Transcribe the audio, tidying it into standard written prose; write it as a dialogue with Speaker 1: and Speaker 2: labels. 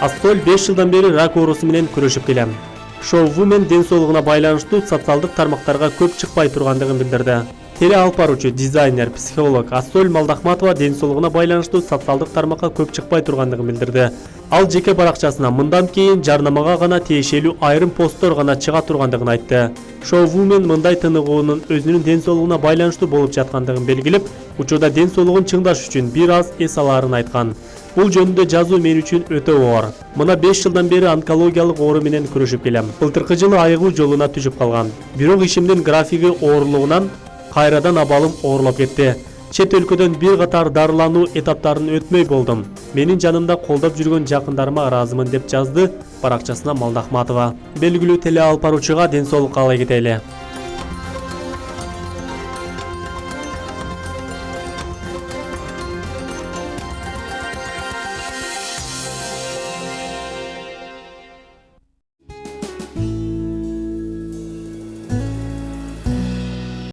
Speaker 1: Астоль 5 жылдан бери рак оорусу менен күрөшүп келем. Шоу Women ден соолугуна байланыштуу социалдык тармактарга көп чыкпай тургандыгын билдирди. Теле алып баруучу, дизайнер, психолог Астоль Малдахматова ден соолугуна байланыштуу социалдык тармакка көп чыкпай тургандыгын билдирди. Ал жеке баракчасына мындан кийин жарнамага гана тиешелүү айрым посттор гана чыга тургандыгын айтты. Шоу Women мындай тыныгуунун өзүнүн ден соолугуна байланыштуу болуп жаткандыгын белгилеп, учурда ден соолугун чыңдаш үчүн бир аз эс алаарын айткан. Бул жөнүндө жазуу мен үчүн өтө оор. Мына 5 жылдан бери онкологиялык оору менен күрөшүп келем. Былтыркы жылы айыгуу жолуна түшүп калган. Бирок ишимдин графиги оорлугунан кайрадан абалым оорлоп кетти. Чет өлкөдөн бир катар дарылануу этаптарын өтмөй болдум. Менин жанымда колдоп жүргөн жакындарыма ыраазымын деп жазды баракчасына Малдахматова. Белгилүү теле алып баруучуга ден соолукка калай кетели.